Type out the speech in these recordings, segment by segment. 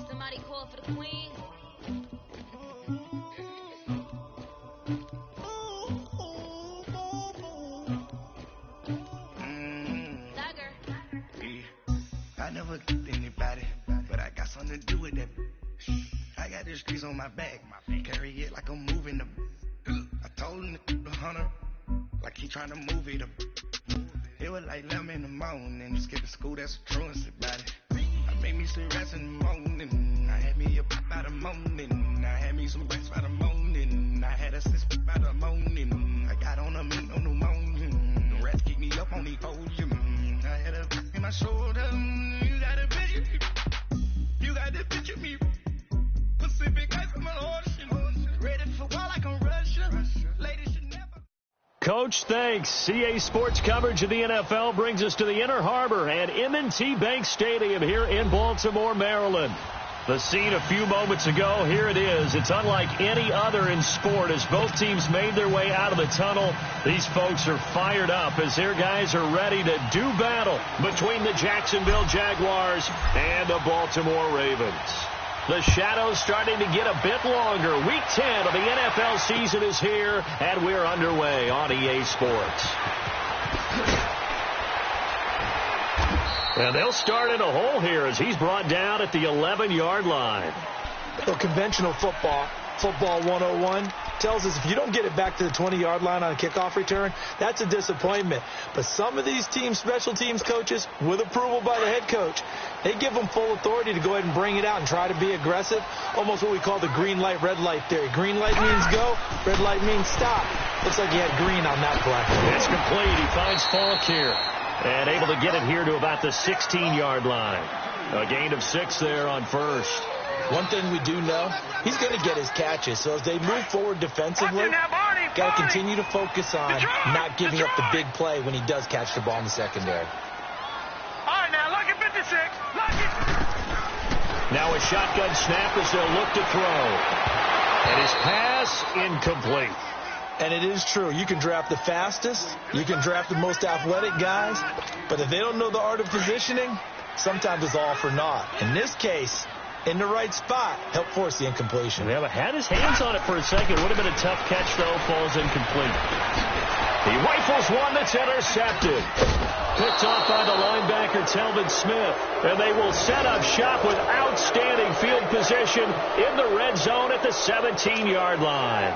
Somebody call for the queen. I never killed anybody, but I got something to do with that. I got the streets on my back, carry it like I'm moving them. I told him the hunter, like he trying to move it up. It was like 11 in the morning, skipping school, that's a truancy about it. I made me sleep rest in the morning, I had me a pop by the morning, I had me some bites by the morning, I had a six by the morning, I got on a meat on the morning, the rats keep me up on the podium, I had a in my shoulder, you got a picture me, you got to picture me, Pacific ice from an ocean, ready for war like I'm Russia, ladies should never. Coach, thanks. CA Sports coverage of the NFL brings us to the Inner Harbor and M&T Bank Stadium here in Baltimore, Maryland. The scene a few moments ago, here it is. It's unlike any other in sport as both teams made their way out of the tunnel. These folks are fired up as their guys are ready to do battle between the Jacksonville Jaguars and the Baltimore Ravens. The shadows starting to get a bit longer. Week 10 of the NFL season is here, and we're underway on EA Sports. And they'll start in a hole here as he's brought down at the 11-yard line. Well, conventional football 101, tells us if you don't get it back to the 20-yard line on a kickoff return, that's a disappointment. But some of these teams, special teams coaches, with approval by the head coach, they give them full authority to go ahead and bring it out and try to be aggressive, almost what we call the green light, red light theory. Green light means go, red light means stop. Looks like he had green on that play. It's complete. He finds Falk here and able to get it here to about the 16-yard line. A gain of 6 there on first. One thing we do know, he's going to get his catches. So as they move forward defensively, got to continue to focus on not giving up the big play when he does catch the ball in the secondary. All right, now look at 56. Look at. Now a shotgun snap as they'll look to throw. And his pass incomplete. And it is true. You can draft the fastest. You can draft the most athletic guys. But if they don't know the art of positioning, sometimes it's all for naught. In this case, in the right spot, help force the incompletion. Yeah, but had his hands on it for a second. Would have been a tough catch, though. Falls incomplete. He rifles one that's intercepted. Picked off by the linebacker, Telvin Smith. And they will set up shop with outstanding field position in the red zone at the 17-yard line.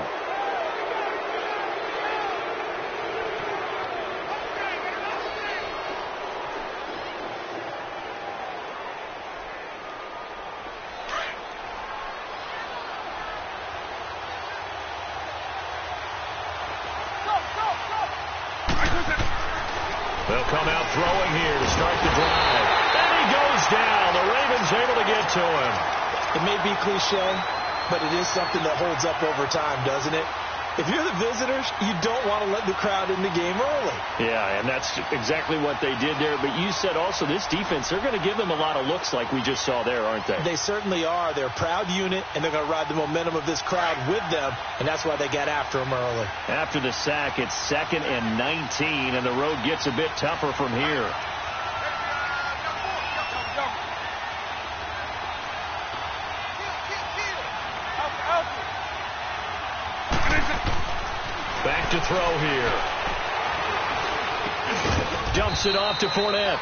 They'll come out throwing here to start the drive. And he goes down. The Ravens able to get to him. It may be cliche, but it is something that holds up over time, doesn't it? If you're the visitors, you don't want to let the crowd in the game early. Yeah, and that's exactly what they did there. But you said also this defense, they're going to give them a lot of looks like we just saw there, aren't they? They certainly are. They're a proud unit, and they're going to ride the momentum of this crowd with them, and that's why they got after them early. After the sack, it's 2nd and 19, and the road gets a bit tougher from here. Back to throw here. Dumps it off to Fournette.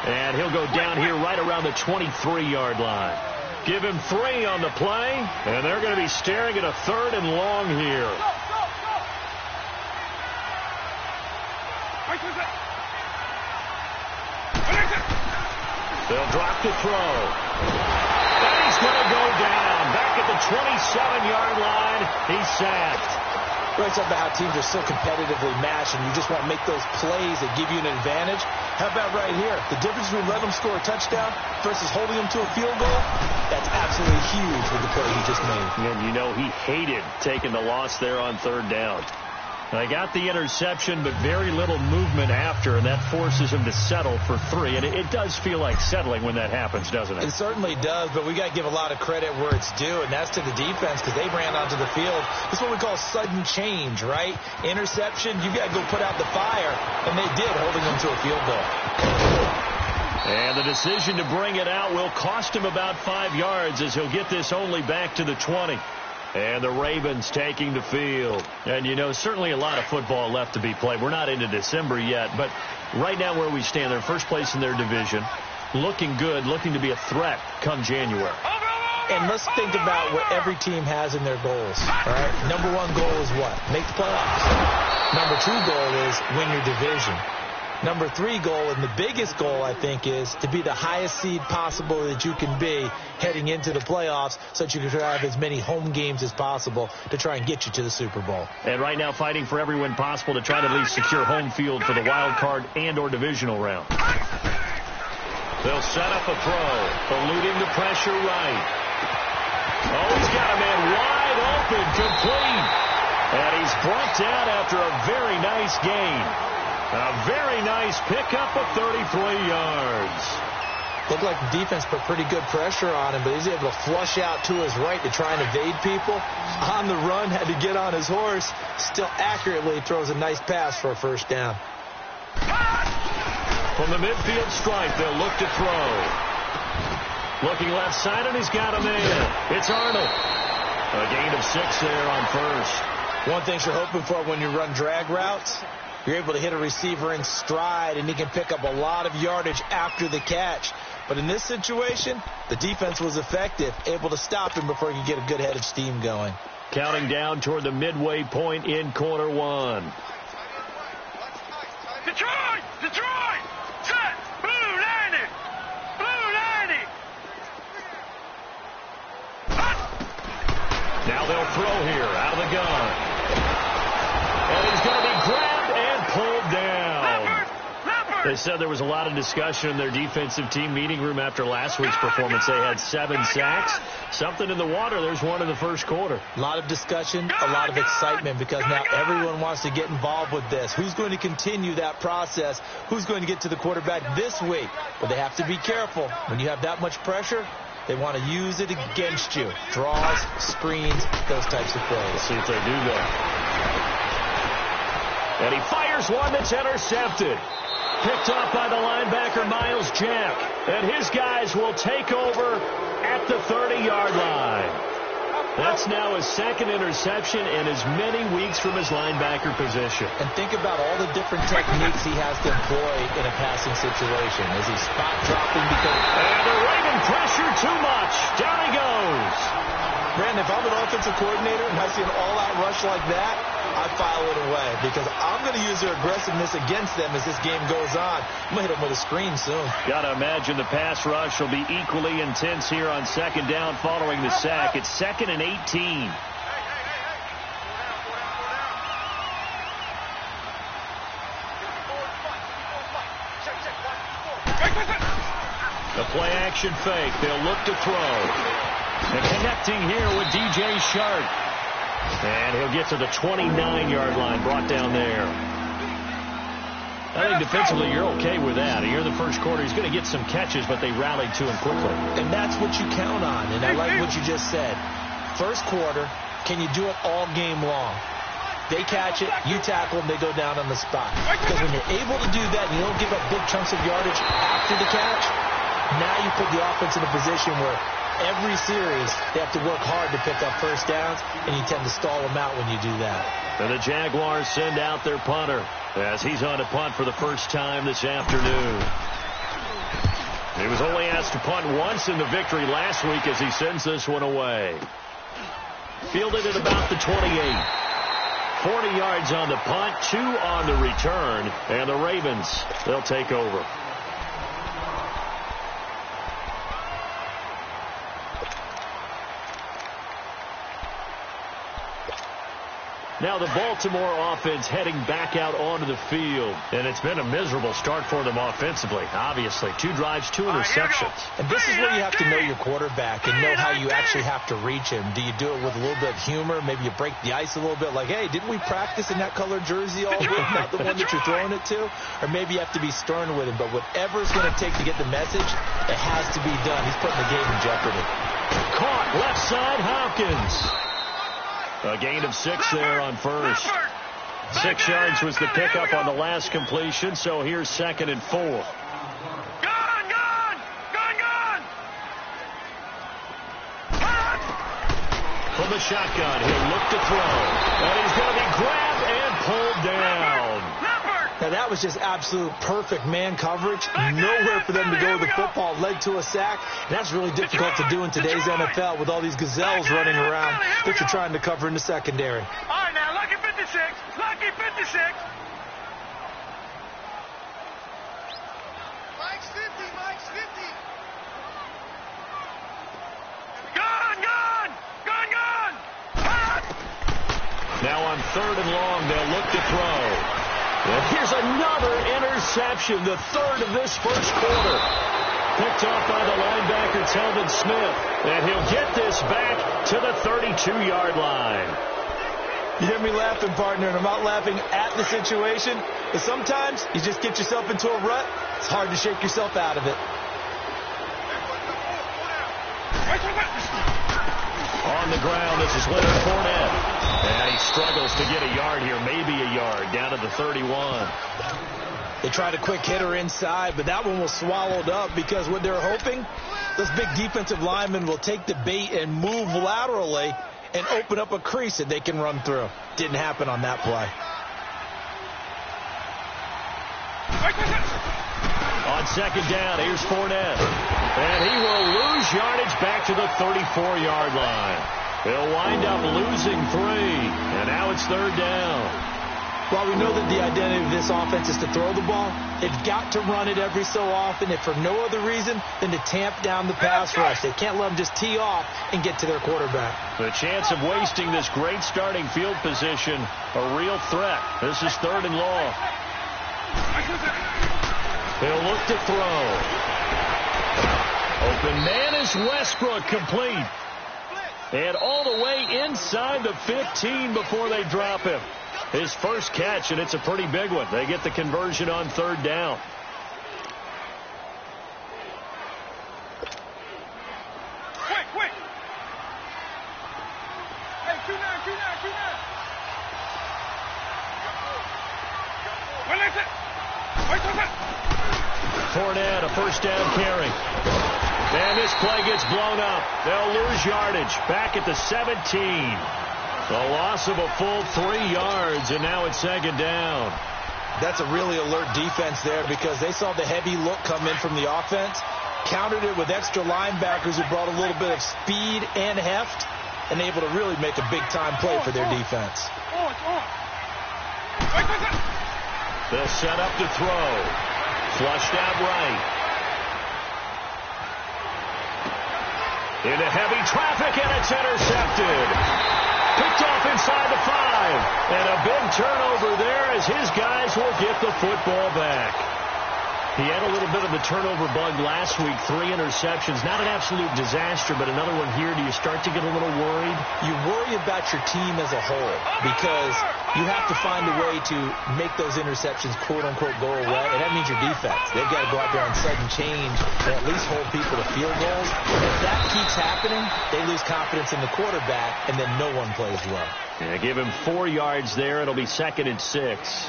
And he'll go down here right around the 23-yard line. Give him 3 on the play, and they're going to be staring at a 3rd and long here. They'll drop to throw. And he's going to go down. Back at the 27-yard line. He's sacked. Right, talking about how teams are so competitively matched and you just want to make those plays that give you an advantage. How about right here? The difference between letting them score a touchdown versus holding them to a field goal, that's absolutely huge with the play he just made. And you know he hated taking the loss there on 3rd down. They got the interception, but very little movement after, and that forces him to settle for 3. And it does feel like settling when that happens, doesn't it? It certainly does, but we got to give a lot of credit where it's due, and that's to the defense because they ran onto the field. This is what we call sudden change, right? Interception, you got to go put out the fire, and they did, holding them to a field goal. And the decision to bring it out will cost him about 5 yards as he'll get this only back to the 20. And the Ravens taking the field. And, you know, certainly a lot of football left to be played. We're not into December yet, but right now where we stand, they're first place in their division. Looking good, looking to be a threat come January. And let's think about what every team has in their goals. All right? Number one goal is what? Make the playoffs. Number two goal is win your division. Number three goal, and the biggest goal, I think, is to be the highest seed possible that you can be heading into the playoffs so that you can have as many home games as possible to try and get you to the Super Bowl. And right now fighting for every win possible to try to at least secure home field for the wild card and or divisional round. They'll set up a throw, eluding the pressure right. Oh, he's got a man wide open, complete. And he's brought down after a very nice gain. A very nice pickup of 33 yards. Looked like the defense put pretty good pressure on him, but he's able to flush out to his right to try and evade people. On the run, had to get on his horse. Still accurately throws a nice pass for a first down. From the midfield stripe, they'll look to throw. Looking left side, and he's got a man. It's Arnold. A gain of 6 there on first. One thing you're hoping for when you run drag routes, you're able to hit a receiver in stride, and he can pick up a lot of yardage after the catch. But in this situation, the defense was effective, able to stop him before he could get a good head of steam going. Counting down toward the midway point in quarter one. Detroit! Detroit! Set! Blue 90! Blue 90! Now they'll throw here out of the gun. And he's going to be grabbed and pulled down. They said there was a lot of discussion in their defensive team meeting room after last week's performance. They had 7 sacks. Something in the water. There's one in the first quarter. A lot of discussion, a lot of excitement, because now everyone wants to get involved with this. Who's going to continue that process? Who's going to get to the quarterback this week? But they have to be careful. When you have that much pressure, they want to use it against you. Draws, screens, those types of plays. Let's see if they do that. And he fires one that's intercepted. Picked off by the linebacker, Miles Jack. And his guys will take over at the 30-yard line. That's now his second interception in as many weeks from his linebacker position. And think about all the different techniques he has to employ in a passing situation. Is he spot dropping because... And the Raven pressure too much. Down he goes. Brandon, if I'm an offensive coordinator and I see an all-out rush like that, I file it away because I'm going to use their aggressiveness against them as this game goes on. I'm going to hit them with a screen soon. Got to imagine the pass rush will be equally intense here on second down following the sack. It's 2nd and 18. The play action fake. They'll look to throw. And connecting here with DJ Shark. And he'll get to the 29-yard line, brought down there. I think defensively you're okay with that. Here in the first quarter, he's going to get some catches, but they rallied to him quickly. And that's what you count on, and I like what you just said. First quarter, can you do it all game long? They catch it, you tackle them, they go down on the spot. Because when you're able to do that and you don't give up big chunks of yardage after the catch, now you put the offense in a position where every series, they have to work hard to pick up first downs, and you tend to stall them out when you do that. And the Jaguars send out their punter as he's on to punt for the first time this afternoon. He was only asked to punt once in the victory last week as he sends this one away. Fielded at about the 28. 40 yards on the punt, 2 on the return, and the Ravens, they'll take over. Now the Baltimore offense heading back out onto the field. And it's been a miserable start for them offensively, obviously. 2 drives, 2 interceptions. And this is where you have to know your quarterback and know how you actually have to reach him. Do you do it with a little bit of humor? Maybe you break the ice a little bit like, hey, didn't we practice in that colored jersey all week? Not the one that you're throwing it to? Or maybe you have to be stern with him. But whatever it's going to take to get the message, it has to be done. He's putting the game in jeopardy. Caught left side, Hopkins. A gain of 6 there on first. 6 yards was the pickup on the last completion, so here's 2nd and 4. Go! from the shotgun. He'll look to throw. And he's going to be grabbed and pulled down. Now, that was just absolute perfect man coverage. Nowhere for them to go with the football. Led to a sack. And that's really difficult to do in today's NFL with all these gazelles running around that you're trying to cover in the secondary. All right, now, lucky 56. Lucky 56. Mike's 50. Mike's 50. Gone, gone. Gone, gone. Now on 3rd and long, they'll look to throw. And here's another interception, the 3rd of this first quarter. Picked off by the linebacker, Telvin Smith. And he'll get this back to the 32-yard line. You hear me laughing, partner, and I'm not laughing at the situation. But sometimes you just get yourself into a rut. It's hard to shake yourself out of it. On the ground, this is Leonard Fournette. And he struggles to get a yard here, maybe a yard, down to the 31. They tried a quick hitter inside, but that one was swallowed up because what they're hoping, those big defensive linemen will take the bait and move laterally and open up a crease that they can run through. Didn't happen on that play. On 2nd down, here's Fournette. And he will lose yardage back to the 34-yard line. He'll wind up losing 3. And now it's 3rd down. While we know that the identity of this offense is to throw the ball, they've got to run it every so often, if for no other reason than to tamp down the pass rush. They can't let them just tee off and get to their quarterback. The chance of wasting this great starting field position, a real threat. This is 3rd and long. He'll look to throw. Open man is Westbrook, complete. And all the way inside the 15 before they drop him. His first catch, and it's a pretty big one. They get the conversion on 3rd down. Quick, quick. Hey, 2-9. Well, that's it. Fournette, a first down carry. And this play gets blown up. They'll lose yardage back at the 17. The loss of a full 3 yards, and now it's 2nd down. That's a really alert defense there because they saw the heavy look come in from the offense, countered it with extra linebackers who brought a little bit of speed and heft, and able to really make a big-time play for their defense. They'll set up to throw. Flushed out right. Into heavy traffic, and it's intercepted. Picked off inside the 5. And a big turnover there as his guys will get the football back. He had a little bit of the turnover bug last week, 3 interceptions. Not an absolute disaster, but another one here. Do you start to get a little worried? You worry about your team as a whole because you have to find a way to make those interceptions, quote-unquote, go away, and that means your defense. They've got to go out there on sudden change and at least hold people to field goals. If that keeps happening, they lose confidence in the quarterback, and then no one plays well. Yeah, give him 4 yards there. It'll be 2nd and 6.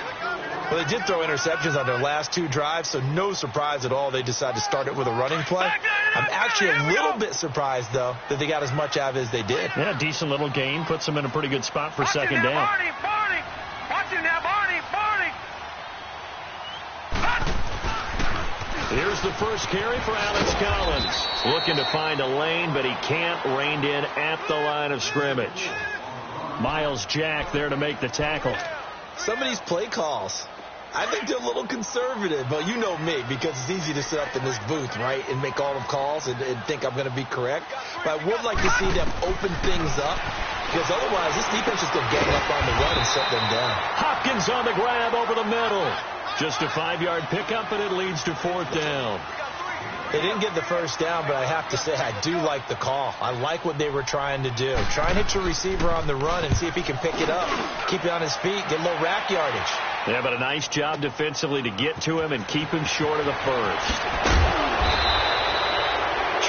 Well, they did throw interceptions on their last 2 drives, so no surprise at all they decided to start it with a running play. I'm actually a little bit surprised, though, that they got as much out of it as they did. Yeah, decent little gain. Puts them in a pretty good spot for 2nd down. Barney. Watch him now, Barney. Here's the first carry for Alex Collins. Looking to find a lane, but he can't. Reined in at the line of scrimmage. Miles Jack there to make the tackle. Some of these play calls, I think they're a little conservative, but you know me, because it's easy to sit up in this booth, right, and make all the calls and think I'm going to be correct. But I would like to see them open things up, because otherwise this defense is going to gang up on the run and shut them down. Hopkins on the grab over the middle. Just a 5-yard pickup, and it leads to 4th down. They didn't get the first down, but I have to say I do like the call. I like what they were trying to do. Try and hit your receiver on the run and see if he can pick it up, keep it on his feet, get a little rack yardage. Yeah, but a nice job defensively to get to him and keep him short of the first.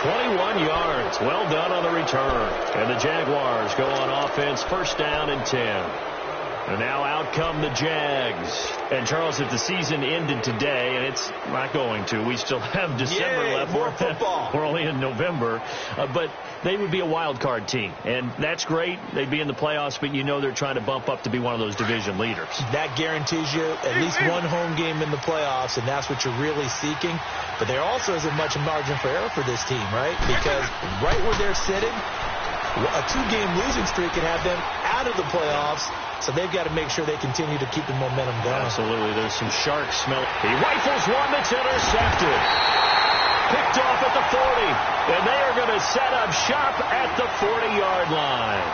21 yards. Well done on the return. And the Jaguars go on offense, 1st down and 10. And now out come the Jags. And, Charles, if the season ended today, and it's not going to, we still have December left. More football. We're only in November. But they would be a wild card team. And that's great. They'd be in the playoffs, but you know they're trying to bump up to be one of those division leaders. That guarantees you at least one home game in the playoffs, and that's what you're really seeking. But there also isn't much margin for error for this team, right? Because right where they're sitting, a 2-game losing streak can have them out of the playoffs. So they've got to make sure they continue to keep the momentum going. Absolutely. There's some shark smell. He rifles one that's intercepted. Picked off at the 40. And they are going to set up shop at the 40-yard line.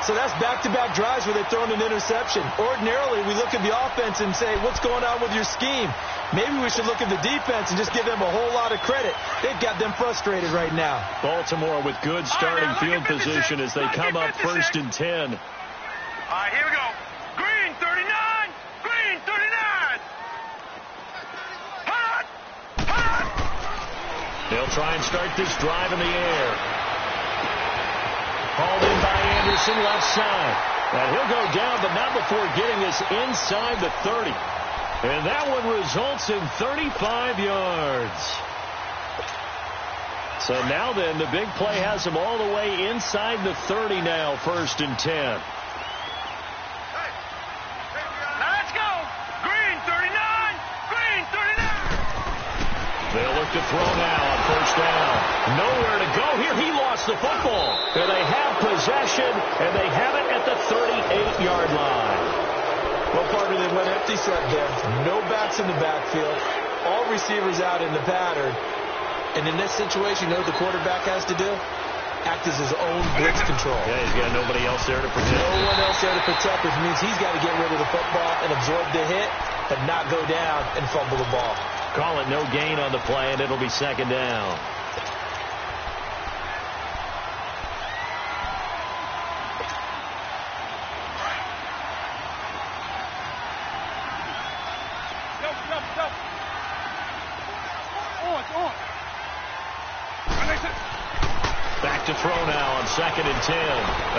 So that's back-to-back drives where they've thrown an interception. Ordinarily, we look at the offense and say, what's going on with your scheme? Maybe we should look at the defense and just give them a whole lot of credit. They've got them frustrated right now. Baltimore with good starting field position as they come up 1st and 10. All right, here we go. Green 39. Green 39. Hot. Hot. They'll try and start this drive in the air. Hauled in by Anderson, left side. And he'll go down, but not before getting this inside the 30. And that one results in 35 yards. So now then, the big play has them all the way inside the 30 now, 1st and 10. They'll look to throw now on 1st down. Nowhere to go here. He lost the football. And they have possession, and they have it at the 38-yard line. Well, partner, they went empty set there. No backs in the backfield. All receivers out in the pattern. And in this situation, you know what the quarterback has to do? Act as his own blitz control. Yeah, he's got nobody else there to protect. No one else there to protect, which means he's got to get rid of the football and absorb the hit, but not go down and fumble the ball. Call it no gain on the play, and it'll be 2nd down. Back to throw now on 2nd and 10.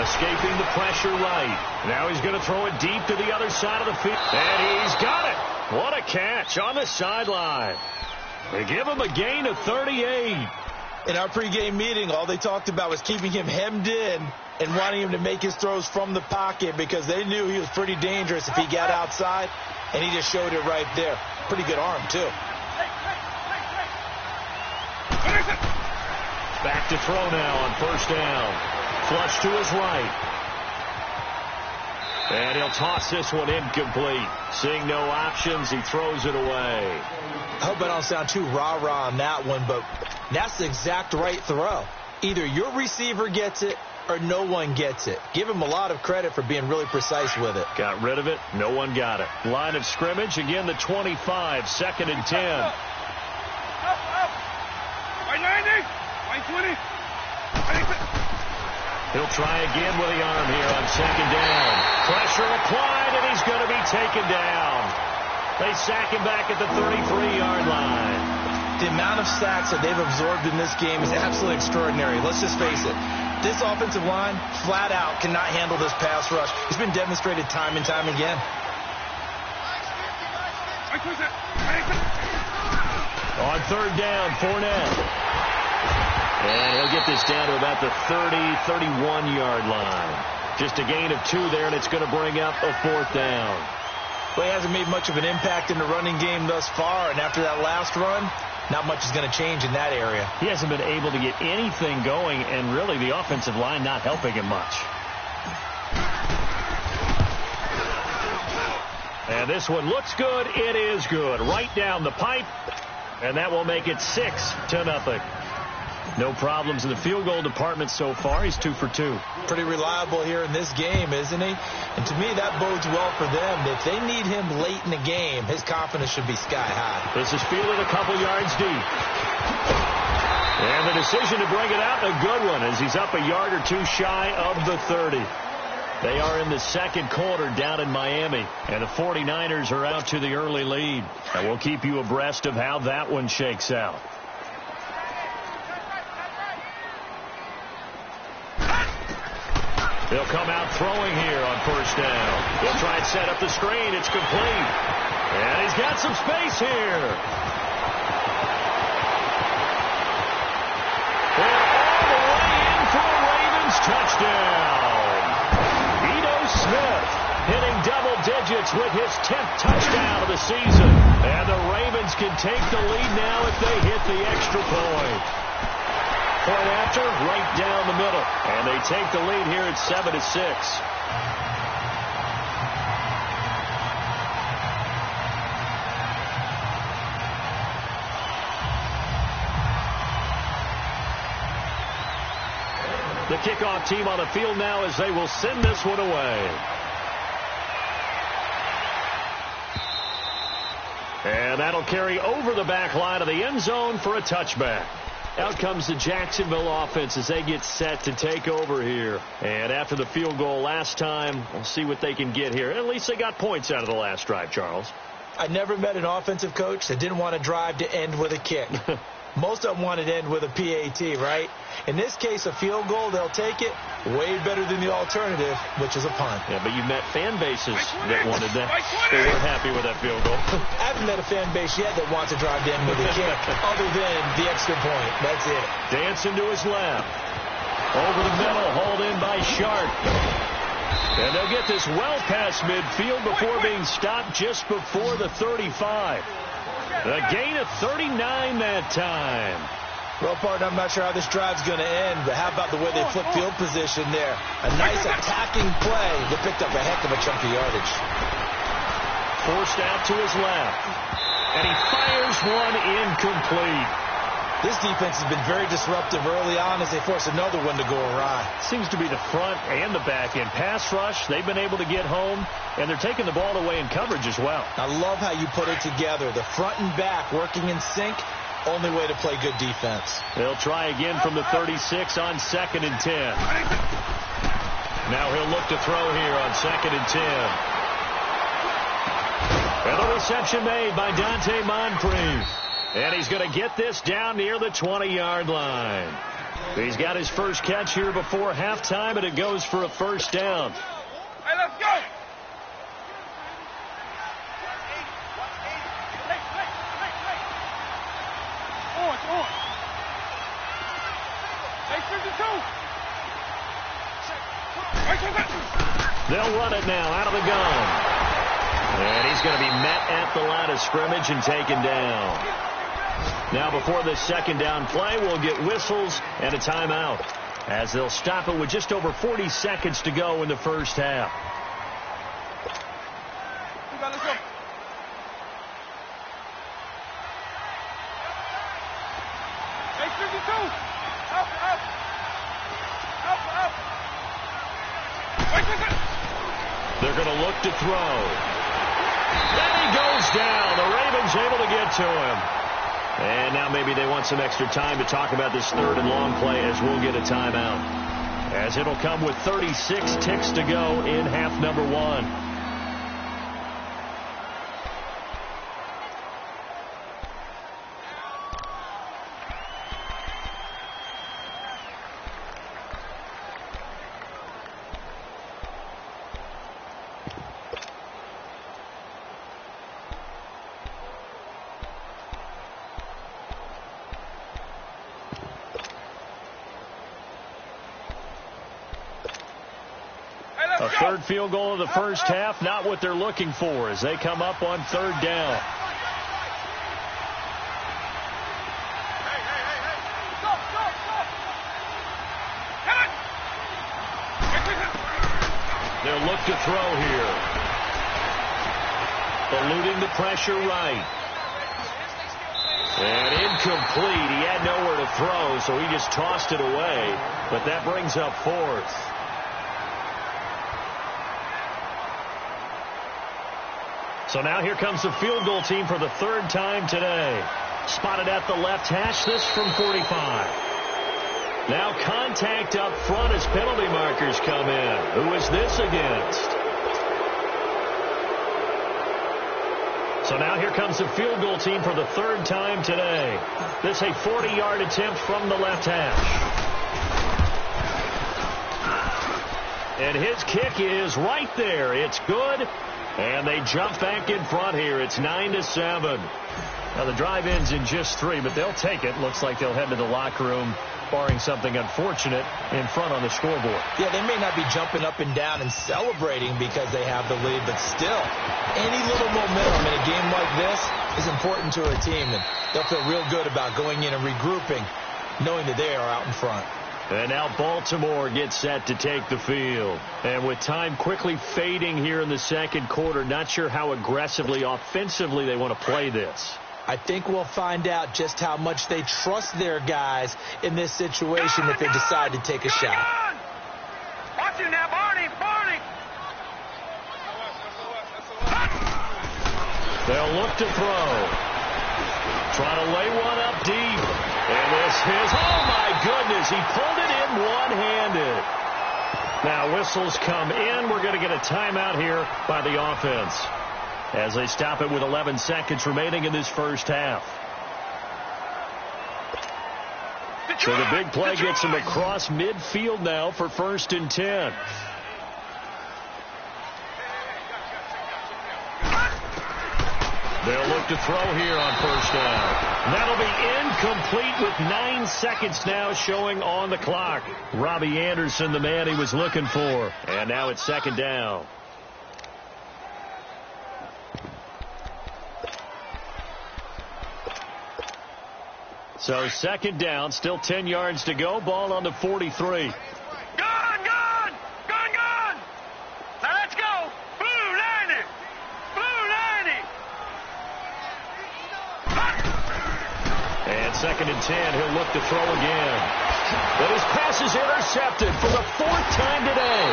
Escaping the pressure right. Now he's going to throw it deep to the other side of the field. And he's got it. What a catch on the sideline. They give him a gain of 38. In our pregame meeting, all they talked about was keeping him hemmed in and wanting him to make his throws from the pocket because they knew he was pretty dangerous if he got outside, and he just showed it right there. Pretty good arm, too. Back to throw now on 1st down. Flush to his right. And he'll toss this one incomplete. Seeing no options, he throws it away. I hope I don't sound too rah-rah on that one, but that's the exact right throw. Either your receiver gets it or no one gets it. Give him a lot of credit for being really precise with it. Got rid of it. No one got it. Line of scrimmage, again the 25, 2nd and 10. Right 90. Right 20. He'll try again with the arm here on 2nd down. Pressure applied, and he's going to be taken down. They sack him back at the 33-yard line. The amount of sacks that they've absorbed in this game is absolutely extraordinary. Let's just face it. This offensive line, flat out, cannot handle this pass rush. It's been demonstrated time and time again. On 3rd down, Fournette. And he'll get this down to about the 30, 31-yard line. Just a gain of 2 there, and it's going to bring up a 4th down. Well, he hasn't made much of an impact in the running game thus far, and after that last run, not much is going to change in that area. He hasn't been able to get anything going, and really the offensive line not helping him much. And this one looks good. It is good. Right down the pipe, and that will make it 6-0. No problems in the field goal department so far. He's 2 for 2. Pretty reliable here in this game, isn't he? And to me, that bodes well for them. If they need him late in the game, his confidence should be sky high. This is fielded a couple yards deep. And the decision to bring it out, a good one, as he's up a yard or 2 shy of the 30. They are in the 2nd quarter down in Miami, and the 49ers are out to the early lead. And we'll keep you abreast of how that one shakes out. They'll come out throwing here on first down. He'll try and set up the screen. It's complete. And he's got some space here. And all the way in for a Ravens touchdown. Ito Smith hitting double digits with his 10th touchdown of the season. And the Ravens can take the lead now if they hit the extra point. Point after, right down the middle. And they take the lead here at 7-6. The kickoff team on the field now as they will send this one away. And that'll carry over the back line of the end zone for a touchback. Out comes the Jacksonville offense as they get set to take over here. And after the field goal last time, we'll see what they can get here. At least they got points out of the last drive, Charles. I never met an offensive coach that didn't want to drive to end with a kick. Most of them want it to end with a PAT, right? In this case, a field goal, they'll take it. Way better than the alternative, which is a punt. Yeah, but you met fan bases that wanted that. They weren't happy with that field goal. I haven't met a fan base yet that wants to drive to end with a kick, other than the extra point. That's it. Dancing to his left. Over the middle, hauled in by Sharp. And they'll get this well past midfield before being stopped just before the 35. A gain of 39 that time. Well, partner, I'm not sure how this drive's going to end, but how about the way they flip field position there? A nice attacking play. They picked up a heck of a chunk of yardage. Forced out to his left. And he fires one incomplete. This defense has been very disruptive early on as they force another one to go awry. Seems to be the front and the back end. Pass rush, they've been able to get home, and they're taking the ball away in coverage as well. I love how you put it together. The front and back working in sync, only way to play good defense. They'll try again from the 36 on 2nd and 10. Now he'll look to throw here on 2nd and 10. And the reception made by Dante Moncrief. And he's going to get this down near the 20-yard line. He's got his first catch here before halftime, and it goes for a first down. Hey, let's go! On. Hey, 52. They'll run it now out of the gun. And he's going to be met at the line of scrimmage and taken down. Now before this second down play, we'll get whistles and a timeout as they'll stop it with just over 40 seconds to go in the first half. Let's go. Hey, 52. Up. They're going to look to throw. Then he goes down. The Ravens able to get to him. And now maybe they want some extra time to talk about this third and long play as we'll get a timeout. As it'll come with 36 ticks to go in half number 1. A third field goal of the first half, not what they're looking for as they come up on third down. They'll look to throw here. Eluding the pressure right. And incomplete. He had nowhere to throw, so he just tossed it away. But that brings up 4th. So now here comes the field goal team for the third time today. Spotted at the left hash, this from 45. Now contact up front as penalty markers come in. Who is this against? So now here comes the field goal team for the third time today. This a 40-yard attempt from the left hash. And his kick is right there. It's good. And they jump back in front here. It's 9-7. Now, the drive ends in just 3, but they'll take it. Looks like they'll head to the locker room, barring something unfortunate, in front on the scoreboard. Yeah, they may not be jumping up and down and celebrating because they have the lead, but still, any little momentum in a game like this is important to a team, and they'll feel real good about going in and regrouping, knowing that they are out in front. And now Baltimore gets set to take the field. And with time quickly fading here in the second quarter, not sure how aggressively, offensively they want to play this. I think we'll find out just how much they trust their guys in this situation if they decide to take a shot. Watch it now, Barney, Barney. They'll look to throw. Trying to lay one up deep. And this is, oh my goodness, he pulled it in one-handed. Now whistles come in. We're going to get a timeout here by the offense as they stop it with 11 seconds remaining in this first half. So the big play gets them across midfield now for 1st and 10. They'll look to throw here on 1st down. That'll be incomplete with 9 seconds now showing on the clock. Robbie Anderson, the man he was looking for. And now it's 2nd down. So 2nd down, still 10 yards to go. Ball on the 43. Gone! Let's go! Blue 90! Blue 90! And 2nd and 10, he'll look to throw again. But his pass is intercepted for the 4th time today.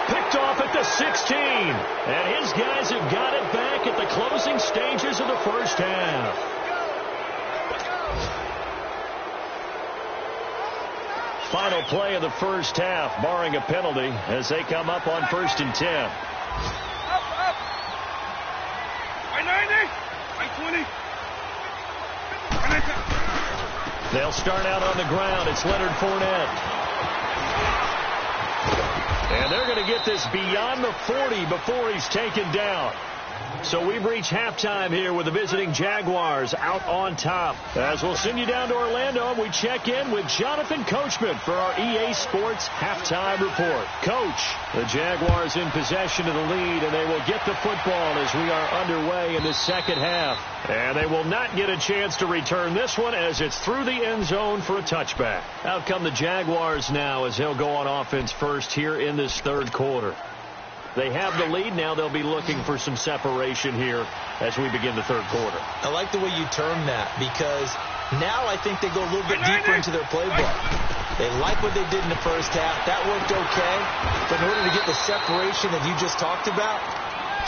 Picked off at the 16. And his guys have got it back at the closing stages of the first half. Final play of the first half, barring a penalty, as they come up on 1st and 10. Up! By 90! By 20! They'll start out on the ground. It's Leonard Fournette. And they're going to get this beyond the 40 before he's taken down. So we've reached halftime here with the visiting Jaguars out on top. As we'll send you down to Orlando, and we check in with Jonathan Coachman for our EA Sports Halftime Report. Coach, the Jaguars in possession of the lead, and they will get the football as we are underway in the second half. And they will not get a chance to return this one as it's through the end zone for a touchback. Out come the Jaguars now as they'll go on offense first here in this third quarter. They have the lead. Now they'll be looking for some separation here as we begin the third quarter. I like the way you term that because now I think they go a little bit deeper into their playbook. They like what they did in the first half. That worked okay. But in order to get the separation that you just talked about,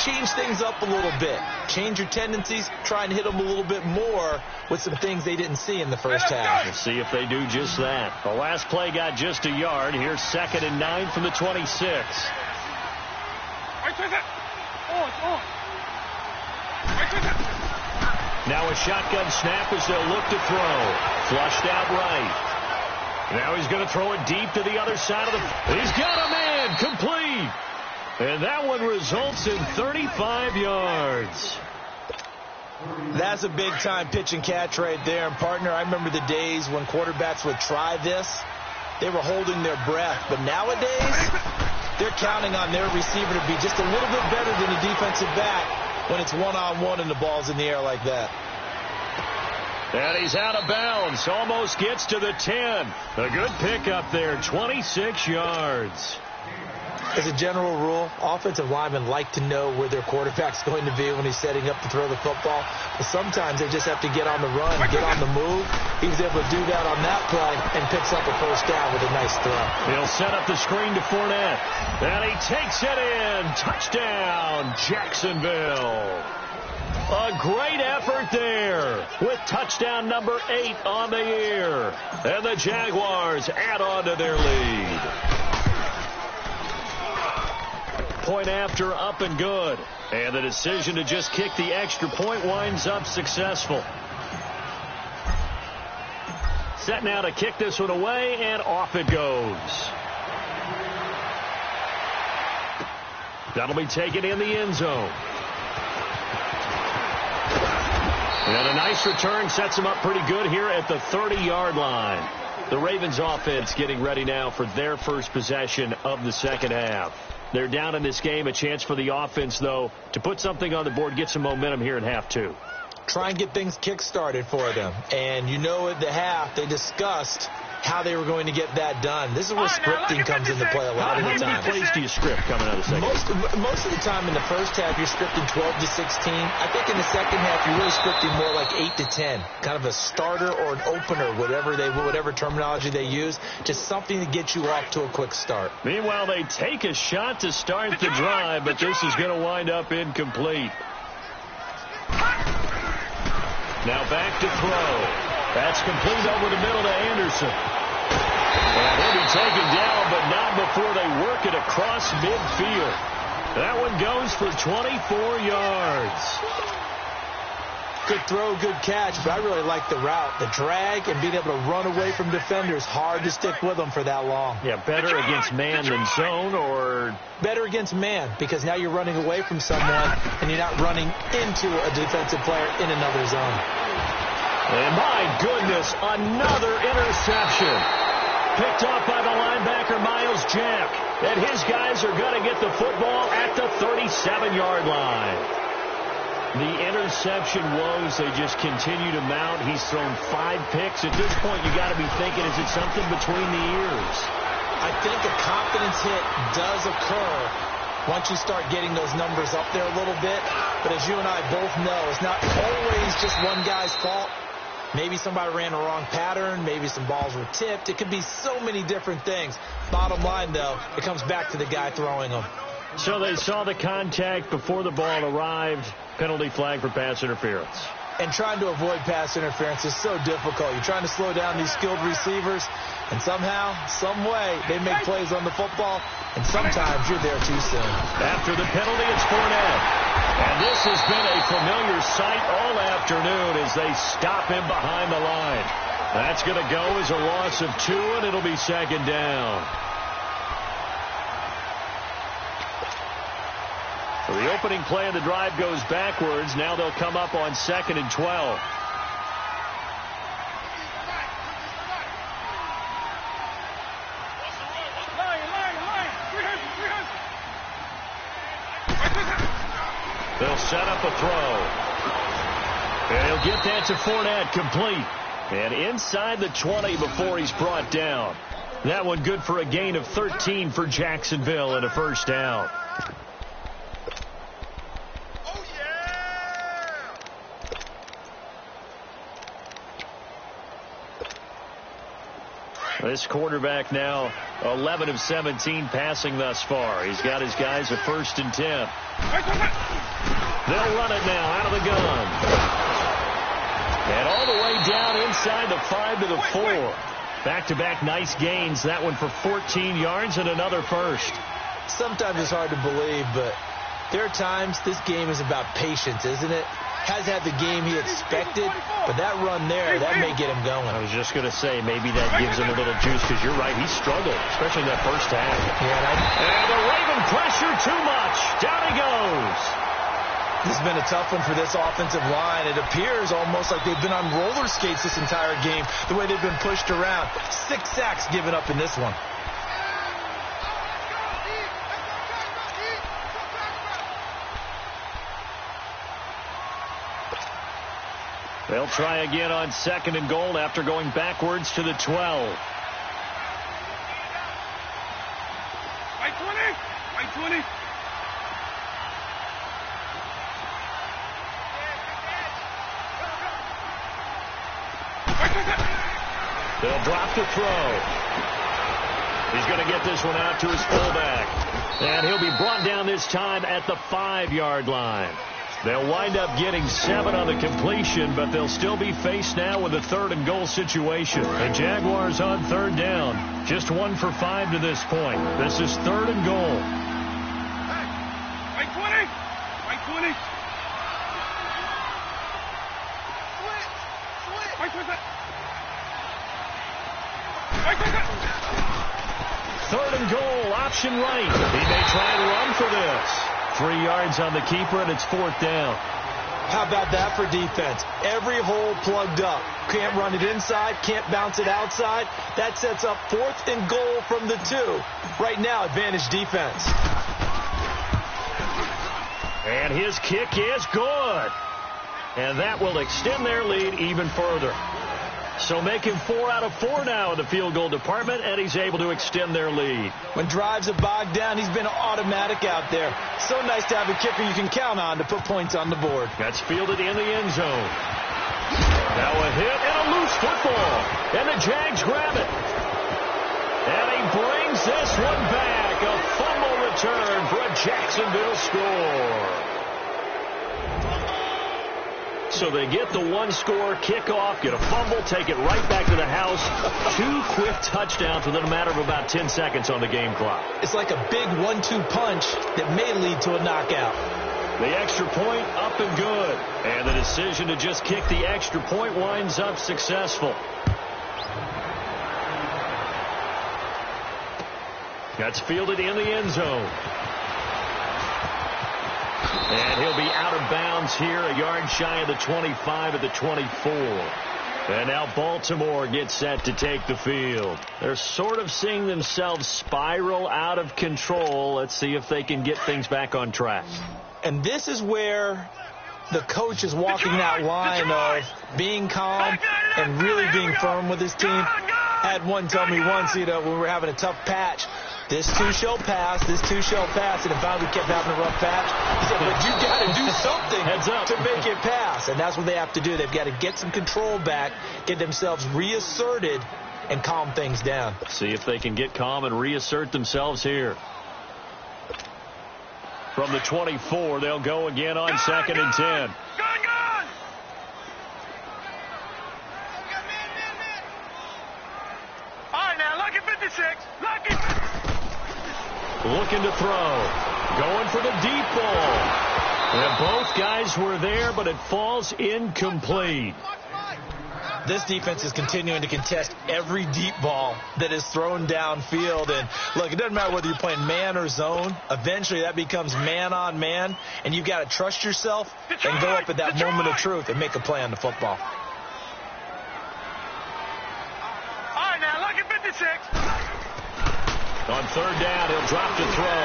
change things up a little bit. Change your tendencies. Try and hit them a little bit more with some things they didn't see in the first half. We'll see if they do just that. The last play got just a yard. Here's 2nd and 9 from the 26. Now a shotgun snap as they'll look to throw. Flushed out right. Now he's going to throw it deep to the other side of the... He's got a man complete. And that one results in 35 yards. That's a big-time pitch and catch right there. And, partner, I remember the days when quarterbacks would try this. They were holding their breath. But nowadays, they're counting on their receiver to be just a little bit better than the defensive back when it's one-on-one and the ball's in the air like that. And he's out of bounds. Almost gets to the 10. A good pickup there, 26 yards. As a general rule, offensive linemen like to know where their quarterback's going to be when he's setting up to throw the football. But sometimes they just have to get on the run, get on the move. He was able to do that on that play and picks up a first down with a nice throw. He'll set up the screen to Fournette. And he takes it in. Touchdown, Jacksonville. A great effort there with touchdown number 8 on the year. And the Jaguars add on to their lead. Point after, up and good. And the decision to just kick the extra point winds up successful. Set now to kick this one away, and off it goes. That'll be taken in the end zone. And a nice return sets him up pretty good here at the 30-yard line. The Ravens offense getting ready now for their first possession of the second half. They're down in this game. A chance for the offense, though, to put something on the board, get some momentum here in half two. Try and get things kick-started for them. And you know at the half, they discussed how they were going to get that done. This is where scripting comes into play a lot of the time. How many plays do you script coming out of the second? Most of the time in the first half, you're scripting 12 to 16. I think in the second half, you're really scripting more like 8 to 10. Kind of a starter or an opener, whatever terminology they use. Just something to get you off to a quick start. Meanwhile, they take a shot to start the drive, but this is going to wind up incomplete. Now back to throw. That's complete over the middle to Anderson. And he'll be taken down, but not before they work it across midfield. That one goes for 24 yards. Good throw, good catch, but I really like the route. The drag and being able to run away from defenders, hard to stick with them for that long. Yeah, better against man than zone, or? Better against man, because now you're running away from someone and you're not running into a defensive player in another zone. And my goodness, another interception. Picked off by the linebacker, Miles Jack. And his guys are going to get the football at the 37-yard line. The interception woes, they just continue to mount. He's thrown 5 picks. At this point, you got to be thinking, is it something between the ears? I think a confidence hit does occur once you start getting those numbers up there a little bit. But as you and I both know, it's not always just one guy's fault. Maybe somebody ran a wrong pattern. Maybe some balls were tipped. It could be so many different things. Bottom line, though, it comes back to the guy throwing them. So they saw the contact before the ball arrived. Penalty flag for pass interference. And trying to avoid pass interference is so difficult. You're trying to slow down these skilled receivers, and somehow, some way, they make plays on the football, and sometimes you're there too soon. After the penalty, it's Fournette. And this has been a familiar sight all afternoon as they stop him behind the line. That's going to go as a loss of 2, and it'll be second down. So the opening play of the drive goes backwards. Now they'll come up on 2nd and 12. They'll set up a throw. And he'll get that to Fournette, complete. And inside the 20 before he's brought down. That one good for a gain of 13 for Jacksonville and a first down. This quarterback now 11 of 17 passing thus far. He's got his guys a 1st and 10. They'll run it now out of the gun. And all the way down inside the 5 to the 4. Back-to-back nice gains. That one for 14 yards and another first. Sometimes it's hard to believe, but there are times this game is about patience, isn't it? Has had the game he expected, but that run there, that may get him going. I was just going to say, maybe that gives him a little juice, because you're right, he struggled, especially in that first half. Yeah, and the Raven pressure too much. Down he goes. This has been a tough one for this offensive line. It appears almost like they've been on roller skates this entire game, the way they've been pushed around. 6 sacks given up in this one. They'll try again on 2nd and goal after going backwards to the 12. Right 20. Right 20. They'll drop the throw. He's going to get this one out to his fullback. And he'll be brought down this time at the 5-yard line. They'll wind up getting 7 on the completion, but they'll still be faced now with a 3rd and goal situation. The Jaguars on 3rd down. Just 1 for 5 to this point. This is 3rd and goal. Right 20. Right 20. Right 20. Right 20. 3rd and goal, option right. He may try and run for this. 3 yards on the keeper, and it's 4th down. How about that for defense? Every hole plugged up. Can't run it inside, can't bounce it outside. That sets up 4th and goal from the 2. Right now, advantage defense. And his kick is good. And that will extend their lead even further. So making 4 out of 4 now in the field goal department, and he's able to extend their lead. When drives are bogged down, he's been automatic out there. So nice to have a kicker you can count on to put points on the board. That's fielded in the end zone. Now a hit and a loose football. And the Jags grab it. And he brings this one back. A fumble return for a Jacksonville score. So they get the 1-score kickoff, get a fumble, take it right back to the house. 2 quick touchdowns within a matter of about 10 seconds on the game clock. It's like a big 1-2 punch that may lead to a knockout. The extra point up and good. And the decision to just kick the extra point winds up successful. That's fielded in the end zone. And he'll be out of bounds here, a yard shy of the 25 at the 24. And now Baltimore gets set to take the field. They're sort of seeing themselves spiral out of control. Let's see if they can get things back on track. And this is where the coach is walking that line of being calm and really being firm with his team. Had one tell me once, when we were having a tough patch, this too shall pass, this too shall pass, and finally we kept having a rough patch. He said, but you got to do something to make it pass, and that's what they have to do. They've got to get some control back, get themselves reasserted, and calm things down. See if they can get calm and reassert themselves here. From the 24, they'll go again on 2nd and 10. All right, now, look at 56. Look at... Looking to throw. Going for the deep ball. And both guys were there, but it falls incomplete. This defense is continuing to contest every deep ball that is thrown downfield. And, look, it doesn't matter whether you're playing man or zone. Eventually, that becomes man on man, and you've got to trust yourself and go up at that moment of truth and make a play on the football. All right, now, look at 56. On 3rd down, he'll drop to throw.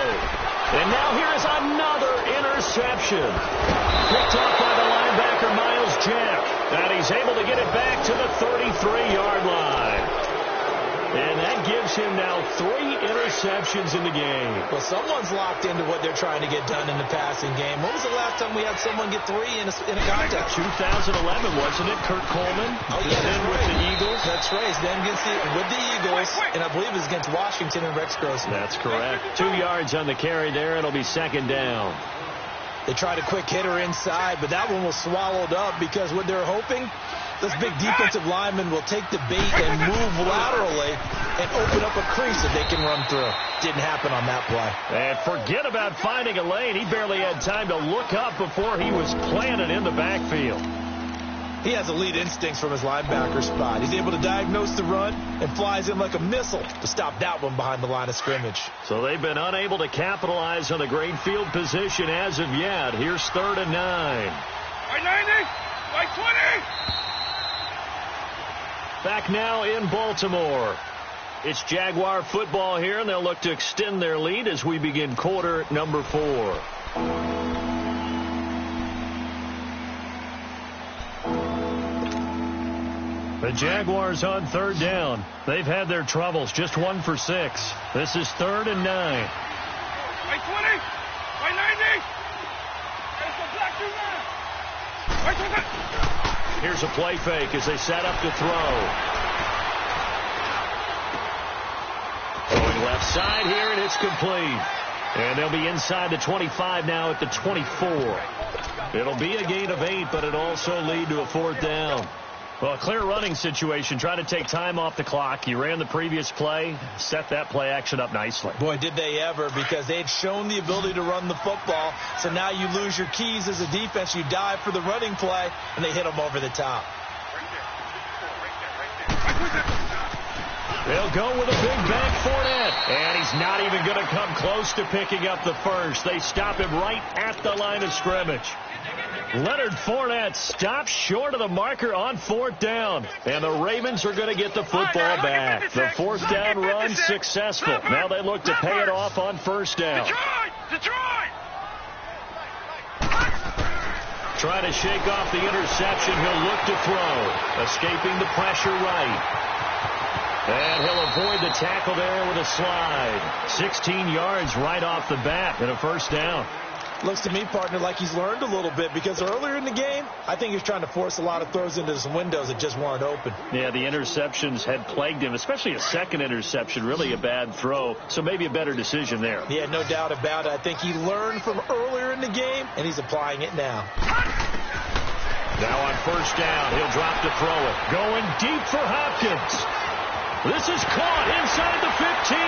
And now here is another interception. Picked off by the linebacker, Miles Jack. And he's able to get it back to the 33-yard line. And that gives him now 3 interceptions in the game. Well, someone's locked into what they're trying to get done in the passing game. When was the last time we had someone get 3 in a contest? 2011, wasn't it? Kurt Coleman. Oh, yeah, that's with right. the Eagles. That's right. He's then with the Eagles, and I believe it was against Washington and Rex Grossman. That's correct. 2 yards on the carry there. It'll be 2nd down. They tried a quick hitter inside, but that one was swallowed up because what they're hoping, this big defensive lineman will take the bait and move laterally and open up a crease that they can run through. Didn't happen on that play. And forget about finding a lane. He barely had time to look up before he was planted in the backfield. He has elite instincts from his linebacker spot. He's able to diagnose the run and flies in like a missile to stop that one behind the line of scrimmage. So they've been unable to capitalize on the great field position as of yet. Here's 3rd and 9. Right 90, right 20. Back now in Baltimore. It's Jaguar football here, and they'll look to extend their lead as we begin quarter number 4. The Jaguars on 3rd down. They've had their troubles, just 1 for 6. This is 3rd and 9. Right 20, right 90. There's the black dude now. Right 20. Here's a play fake as they set up to throw. Going left side here, and it's complete. And they'll be inside the 25 now at the 24. It'll be a gain of 8, but it'll also lead to a 4th down. Well, a clear running situation. Try to take time off the clock. You ran the previous play, set that play action up nicely. Boy, did they ever, because they'd shown the ability to run the football. So now you lose your keys as a defense. You dive for the running play, and they hit them over the top. They'll go with a big back Fournette. it. And he's not even going to come close to picking up the first. They stop him right at the line of scrimmage. Leonard Fournette stops short of the marker on 4th down. And the Ravens are going to get the football back. The 4th down run successful. Now they look to pay it off on 1st down. Detroit! Trying to shake off the interception. He'll look to throw. Escaping the pressure right. And he'll avoid the tackle there with a slide. 16 yards right off the bat and a 1st down. Looks to me, partner, like he's learned a little bit, because earlier in the game, I think he was trying to force a lot of throws into some windows that just weren't open. Yeah, the interceptions had plagued him, especially a second interception, really a bad throw, so maybe a better decision there. Yeah, no doubt about it. I think he learned from earlier in the game, and he's applying it now. Now on 1st down, he'll drop to throw it. Going deep for Hopkins. This is caught inside the 15.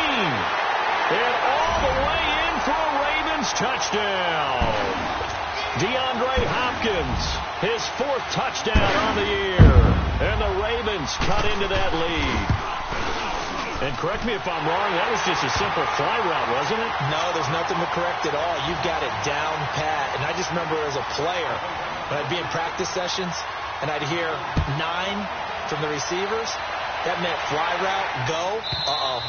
And all the way in for a Ravens touchdown. DeAndre Hopkins, his 4th touchdown on the year. And the Ravens cut into that lead. And correct me if I'm wrong, that was just a simple fly route, wasn't it? No, there's nothing to correct at all. You've got it down pat. And I just remember as a player, when I'd be in practice sessions, and I'd hear 9 from the receivers, that meant fly route, go,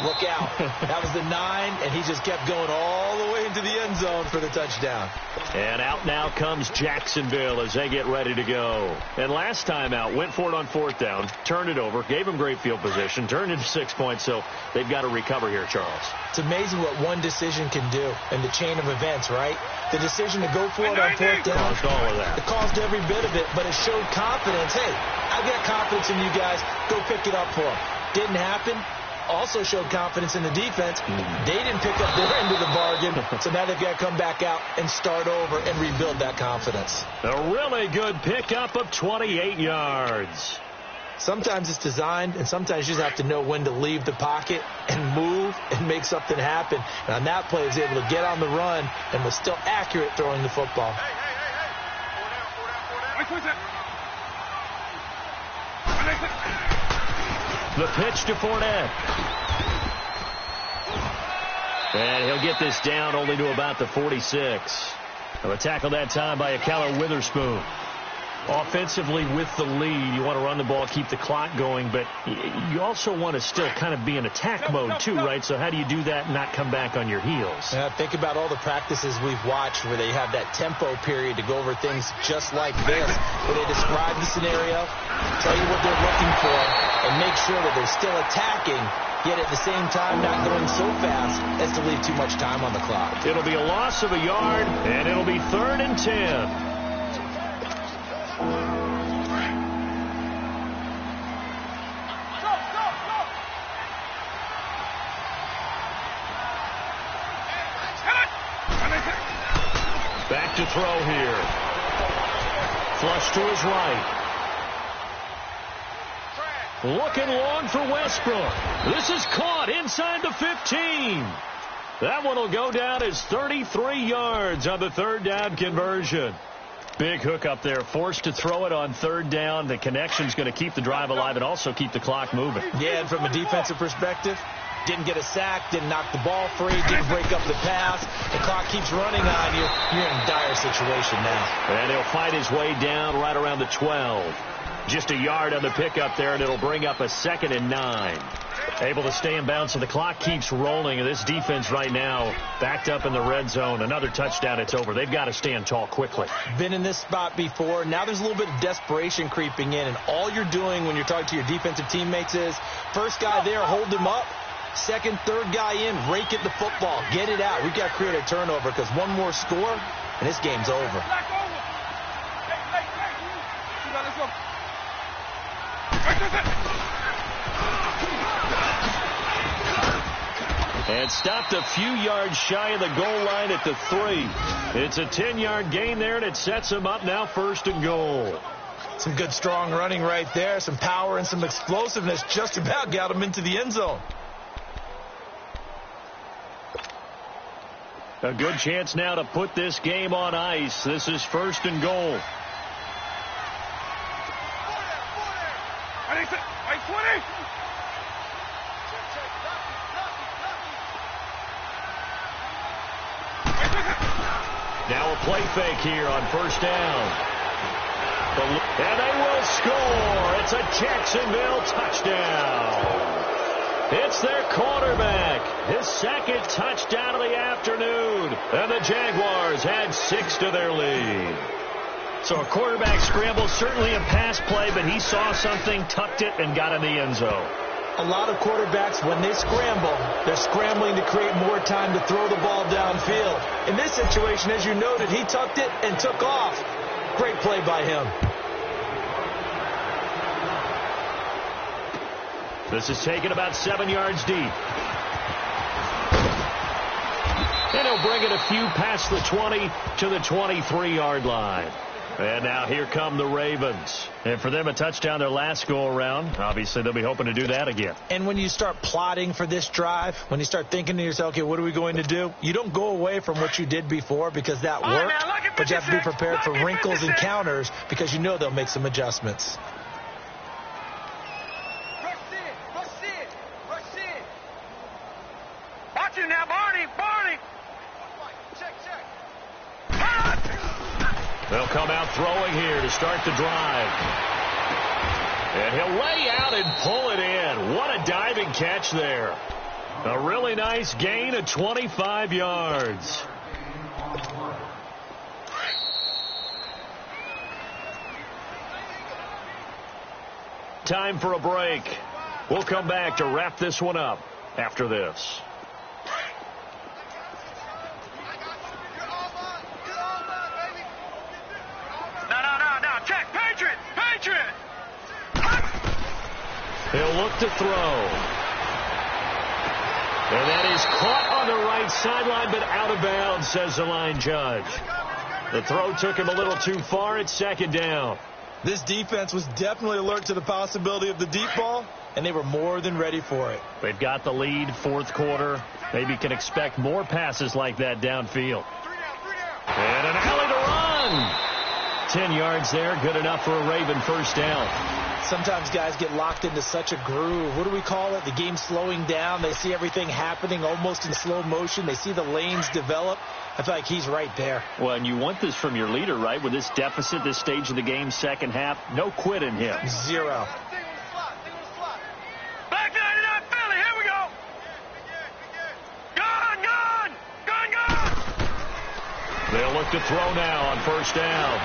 look out. That was the 9, and he just kept going all the way into the end zone for the touchdown. And out now comes Jacksonville as they get ready to go. And last time out, went for it on 4th down, turned it over, gave him great field position, turned into 6 points, so they've got to recover here, Charles. It's amazing what one decision can do in the chain of events, right? The decision to go for it on 4th down. Caused all of that. It caused every bit of it, but it showed confidence. Hey, I've got confidence in you guys. Go pick it up for them. Didn't happen. Also showed confidence in the defense. They didn't pick up their end of the bargain, so now they've got to come back out and start over and rebuild that confidence. A really good pickup of 28 yards. Sometimes it's designed, and sometimes you just have to know when to leave the pocket and move and make something happen. And on that play, he was able to get on the run and was still accurate throwing the football. The pitch to Fournette. And he'll get this down only to about the 46. A tackle that time by Akeller Witherspoon. Offensively with the lead, you want to run the ball, keep the clock going, but you also want to still kind of be in attack mode too, right? So how do you do that and not come back on your heels? Think about all the practices we've watched where they have that tempo period to go over things just like this, where they describe the scenario, tell you what they're looking for, and make sure that they're still attacking, yet at the same time not going so fast as to leave too much time on the clock. It'll be a loss of a yard, and it'll be 3rd and 10. Back to throw here. Flush to his right. Looking long for Westbrook. This is caught inside the 15. That one will go down as 33 yards on the 3rd down conversion. Big hook up there, forced to throw it on 3rd down. The connection's going to keep the drive alive and also keep the clock moving. Yeah, and from a defensive perspective, didn't get a sack, didn't knock the ball free, didn't break up the pass. The clock keeps running on you. You're in a dire situation now. And he'll fight his way down right around the 12. Just a yard on the pickup there, and it'll bring up a 2nd and 9. Able to stay in bounds, so the clock keeps rolling. And this defense right now backed up in the red zone. Another touchdown, it's over. They've got to stand tall quickly. Been in this spot before. Now there's a little bit of desperation creeping in. And all you're doing when you're talking to your defensive teammates is, first guy there, hold him up. Second, third guy in, rake at the football. Get it out. We've got to create a turnover because one more score, and this game's over. And stopped a few yards shy of the goal line at the 3. It's a 10-yard gain there, and it sets him up now 1st and goal. Some good, strong running right there. Some power and some explosiveness just about got him into the end zone. A good chance now to put this game on ice. This is 1st and goal. Now a play fake here on first down. And they will score. It's a Jacksonville touchdown. It's their quarterback. His second touchdown of the afternoon. And the Jaguars had 6 to their lead. So a quarterback scramble, certainly a pass play, but he saw something, tucked it, and got in the end zone. A lot of quarterbacks, when they scramble, they're scrambling to create more time to throw the ball downfield. In this situation, as you noted, he tucked it and took off. Great play by him. This is taken about 7 yards deep. And he'll bring it a few past the 20 to the 23-yard line. And now here come the Ravens. And for them, a touchdown their last go-around. Obviously, they'll be hoping to do that again. And when you start plotting for this drive, when you start thinking to yourself, okay, what are we going to do? You don't go away from what you did before because that worked, but you have to be prepared for wrinkles and counters because you know they'll make some adjustments. Watch him now, Barney. They'll come out throwing here to start the drive. And he'll lay out and pull it in. What a diving catch there. A really nice gain of 25 yards. Time for a break. We'll come back to wrap this one up after this. He'll look to throw. And that is caught on the right sideline, but out of bounds, says the line judge. The throw took him a little too far. It's second down. This defense was definitely alert to the possibility of the deep ball, and they were more than ready for it. They've got the lead, fourth quarter. Maybe can expect more passes like that downfield. And an alley to run. 10 yards there, good enough for a Raven first down. Sometimes guys get locked into such a groove. What do we call it? The game's slowing down. They see everything happening almost in slow motion. They see the lanes develop. I feel like he's right there. Well, and you want this from your leader, right? With this deficit, this stage of the game, second half, no quit in him. Zero. Back 99 Philly, here we go. Gone. They'll look to throw now on first down.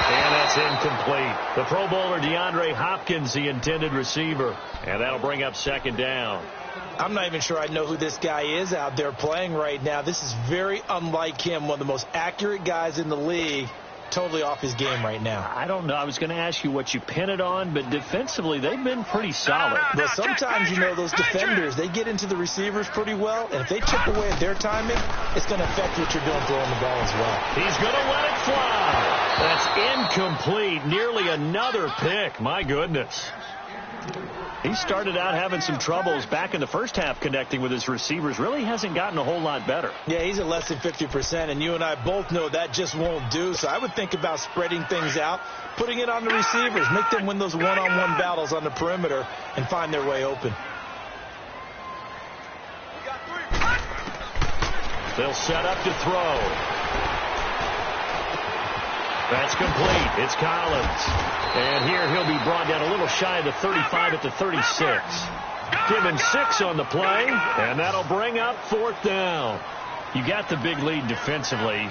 And that's incomplete. The Pro Bowler DeAndre Hopkins, the intended receiver. And that'll bring up second down. I'm not even sure I know who this guy is out there playing right now. This is very unlike him, one of the most accurate guys in the league. Totally off his game right now. I don't know. I was going to ask you what you pin it on, but defensively, they've been pretty solid. But sometimes, you know, those defenders, they get into the receivers pretty well, and if they chip away at their timing, it's going to affect what you're doing throwing the ball as well. He's going to let it fly. That's incomplete. Nearly another pick. My goodness. He started out having some troubles back in the first half connecting with his receivers. Really hasn't gotten a whole lot better. Yeah, he's at less than 50%, and you and I both know that just won't do. So I would think about spreading things out, putting it on the receivers, make them win those one-on-one battles on the perimeter and find their way open. They'll set up to throw. That's complete. It's Collins. And here he'll be brought down a little shy of the 35 at the 36. Give him 6 on the play, and that'll bring up fourth down. You got the big lead defensively.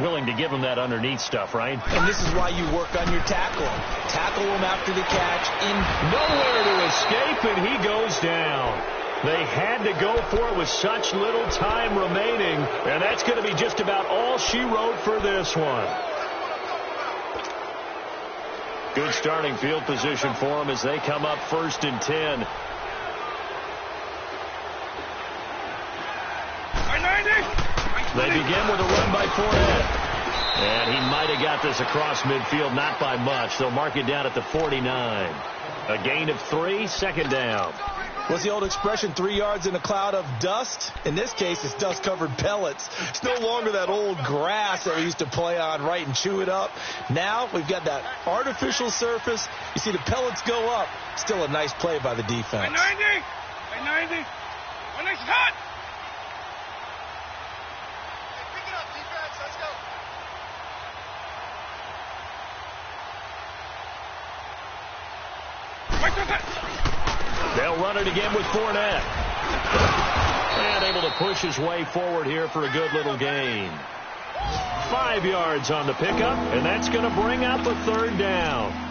Willing to give him that underneath stuff, right? And this is why you work on your tackle. Tackle him after the catch. Nowhere to escape, and he goes down. They had to go for it with such little time remaining, and that's going to be just about all she wrote for this one. Good starting field position for them as they come up 1st and 10. They begin with a run by Fournette. And he might have got this across midfield, not by much. They'll mark it down at the 49. A gain of 3, second down. What's the old expression, 3 yards in a cloud of dust? In this case, it's dust-covered pellets. It's no longer that old grass that we used to play on, right, and chew it up. Now we've got that artificial surface. You see the pellets go up. Still a nice play by the defense. 90. When it's hot. run it again with Fournette. And able to push his way forward here for a good little gain. 5 yards on the pickup, and that's going to bring up a third down.